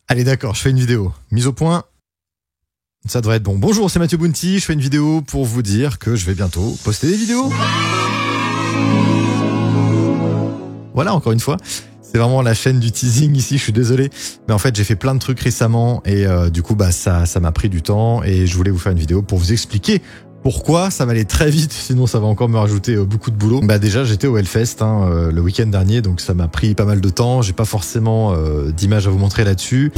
Allez, d'accord, je fais une vidéo. Mise au point. Ça devrait être bon. Bonjour, c'est Mathieu Bounty. Je fais une vidéo pour vous dire que je vais bientôt poster des vidéos. Voilà, encore une fois. C'est vraiment la chaîne du teasing ici, je suis désolé. Mais en fait, j'ai fait plein de trucs récemment et du coup, ça m'a pris du temps et je voulais vous faire une vidéo pour vous expliquer pourquoi ça va aller très vite, sinon ça va encore me rajouter beaucoup de boulot. Déjà, j'étais au Hellfest le week-end dernier, donc ça m'a pris pas mal de temps. J'ai pas forcément d'images à vous montrer là-dessus.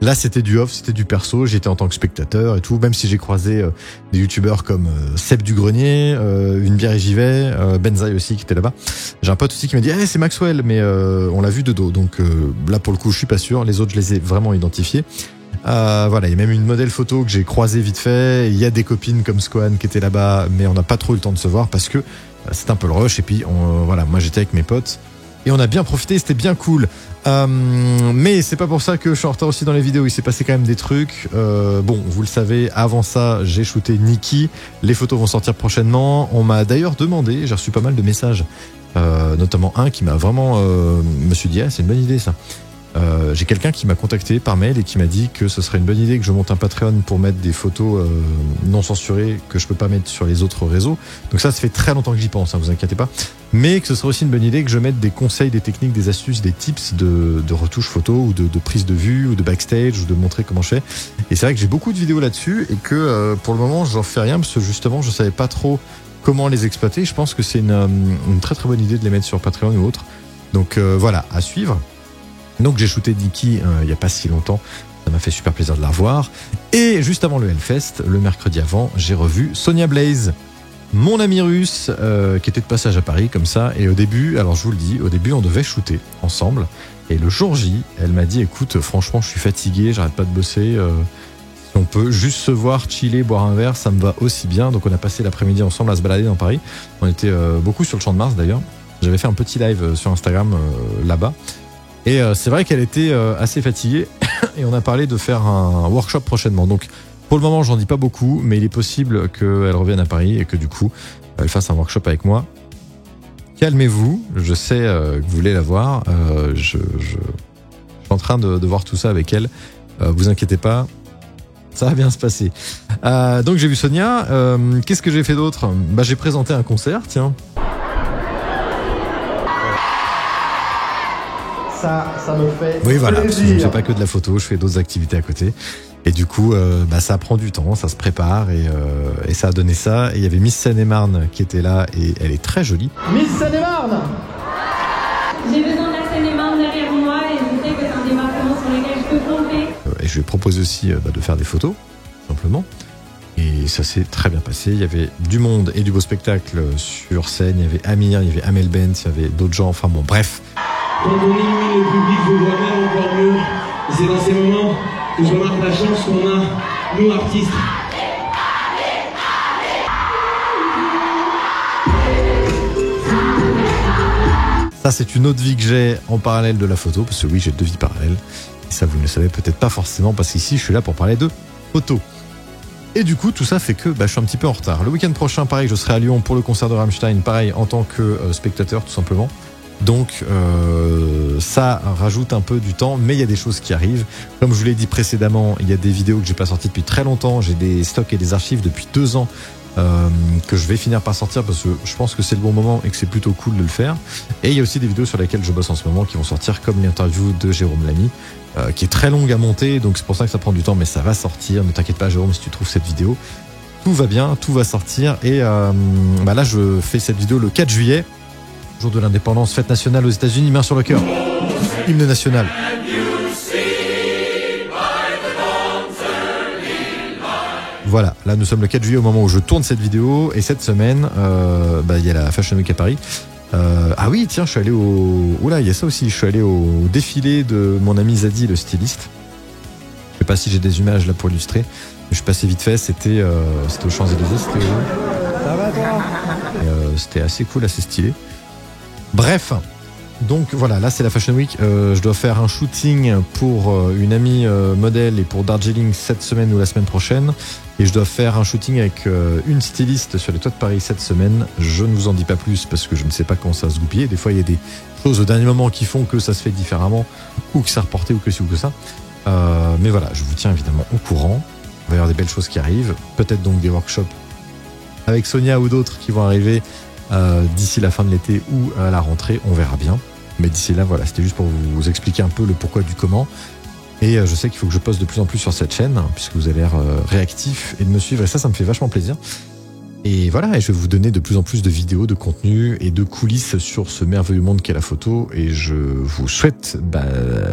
Là, c'était du off, c'était du perso, j'étais en tant que spectateur et tout, même si j'ai croisé des youtubeurs comme Seb du Grenier, Une bière et j'y vais, Benzaï aussi qui était là-bas. J'ai un pote aussi qui m'a dit hey, c'est Maxwell, mais on l'a vu de dos, donc là pour le coup je suis pas sûr, les autres je les ai vraiment identifiés. Voilà, il y a même une modèle photo que j'ai croisée vite fait, il y a des copines comme Squan qui étaient là-bas, mais on n'a pas trop eu le temps de se voir parce que c'est un peu le rush et puis voilà, moi j'étais avec mes potes. Et on a bien profité, c'était bien cool. Mais c'est pas pour ça que je suis en retard aussi dans les vidéos. Il s'est passé quand même des trucs. Bon, vous le savez, avant ça, j'ai shooté Nikki. Les photos vont sortir prochainement. On m'a d'ailleurs demandé, j'ai reçu pas mal de messages, notamment un qui m'a vraiment... me suis dit, ah, c'est une bonne idée ça. J'ai quelqu'un qui m'a contacté par mail et qui m'a dit que ce serait une bonne idée que je monte un Patreon pour mettre des photos non censurées que je peux pas mettre sur les autres réseaux. Donc ça fait très longtemps que j'y pense, vous inquiétez pas. Mais que ce serait aussi une bonne idée que je mette des conseils, des techniques, des astuces, des tips de retouche photo ou de prise de vue ou de backstage ou de montrer comment je fais. Et c'est vrai que j'ai beaucoup de vidéos là-dessus et que pour le moment j'en fais rien parce que justement je savais pas trop comment les exploiter. Je pense que c'est une très très bonne idée de les mettre sur Patreon ou autre. Donc voilà, à suivre. Donc j'ai shooté Nikki il n'y a pas si longtemps, ça m'a fait super plaisir de la revoir. Et juste avant le Hellfest, le mercredi avant, j'ai revu Sonia Blaze, mon amie russe qui était de passage à Paris comme ça. Et au début, alors je vous le dis, au début on devait shooter ensemble. Et le jour J, elle m'a dit écoute, franchement je suis fatigué, j'arrête pas de bosser. Si on peut juste se voir, chiller, boire un verre, ça me va aussi bien. Donc on a passé l'après-midi ensemble à se balader dans Paris. On était beaucoup sur le Champ de Mars d'ailleurs. J'avais fait un petit live sur Instagram là-bas. Et c'est vrai qu'elle était assez fatiguée et on a parlé de faire un workshop prochainement. Donc pour le moment j'en dis pas beaucoup, mais il est possible qu'elle revienne à Paris et que du coup elle fasse un workshop avec moi. Calmez-vous, je sais que vous voulez la voir, je suis en train de voir tout ça avec elle, vous inquiétez pas, ça va bien se passer. Donc j'ai vu Sonia, qu'est-ce que j'ai fait d'autre ? J'ai présenté un concert, tiens. Ça me fait oui, voilà, parce que je ne fais pas que de la photo, je fais d'autres activités à côté. Et du coup, ça prend du temps, ça se prépare et ça a donné ça. Et il y avait Miss Seine-et-Marne qui était là et elle est très jolie. Miss Seine-et-Marne ! J'ai besoin de la Seine-et-Marne derrière moi et je sais que c'est un département sur lequel je peux compter. Et je lui ai proposé aussi de faire des photos, simplement. Et ça s'est très bien passé. Il y avait du monde et du beau spectacle sur scène. Il y avait Amir, il y avait Amel Bent, il y avait d'autres gens. Enfin bon, bref. Quand on illumine le public, je vois même encore mieux. Et c'est dans ces moments que je remarque la chance qu'on a, nous artistes. Ça, c'est une autre vie que j'ai en parallèle de la photo, parce que oui, j'ai deux vies parallèles. Et ça, vous ne le savez peut-être pas forcément, parce qu'ici, je suis là pour parler de photo. Et du coup, tout ça fait que je suis un petit peu en retard. Le week-end prochain, pareil, je serai à Lyon pour le concert de Rammstein, pareil, en tant que spectateur, tout simplement. Donc ça rajoute un peu du temps, mais il y a des choses qui arrivent. Comme je vous l'ai dit précédemment, il y a des vidéos que j'ai pas sorties depuis très longtemps. J'ai des stocks et des archives depuis 2 ans que je vais finir par sortir parce que je pense que c'est le bon moment et que c'est plutôt cool de le faire. Et il y a aussi des vidéos sur lesquelles je bosse en ce moment qui vont sortir, comme l'interview de Jérôme Lamy, qui est très longue à monter, donc c'est pour ça que ça prend du temps, mais ça va sortir. Ne t'inquiète pas Jérôme si tu trouves cette vidéo. Tout va bien, tout va sortir. Et là je fais cette vidéo le 4 juillet. Jour de l'indépendance, fête nationale aux États-Unis, main sur le cœur. Hymne national. Voilà, là nous sommes le 4 juillet au moment où je tourne cette vidéo. Et cette semaine, il y a la Fashion Week à Paris. Ah oui, tiens, je suis allé au... Oula, il y a ça aussi. Je suis allé au défilé de mon ami Zadi, le styliste. Je sais pas si j'ai des images là pour illustrer. Mais je suis passé vite fait, c'était aux Champs-Élysées. Ça va toi ? C'était assez cool, assez stylé. Bref, Donc voilà, là c'est la Fashion Week. Je dois faire un shooting pour une amie modèle et pour Darjeeling cette semaine ou la semaine prochaine. Et je dois faire un shooting avec une styliste sur les toits de Paris cette semaine. Je ne vous en dis pas plus parce que je ne sais pas comment ça va se goupiller. Des fois il y a des choses au dernier moment qui font que ça se fait différemment ou que c'est reporté ou que ci ou que ça. Mais voilà, je vous tiens évidemment au courant. Il va y avoir des belles choses qui arrivent. Peut-être donc des workshops avec Sonia ou d'autres qui vont arriver d'ici la fin de l'été ou à la rentrée. On verra bien. Mais d'ici là, voilà, c'était juste pour vous expliquer un peu le pourquoi du comment. Et je sais qu'il faut que je poste de plus en plus sur cette chaîne, puisque vous avez l'air réactif et de me suivre. Et ça me fait vachement plaisir. Et voilà, et je vais vous donner de plus en plus de vidéos, de contenu et de coulisses sur ce merveilleux monde qu'est la photo. Et je vous souhaite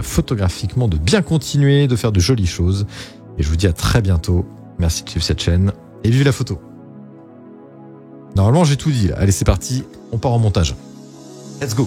photographiquement de bien continuer, de faire de jolies choses. Et je vous dis à très bientôt. Merci de suivre cette chaîne. Et vive la photo. Normalement, j'ai tout dit là. Allez, c'est parti. On part en montage. Let's go.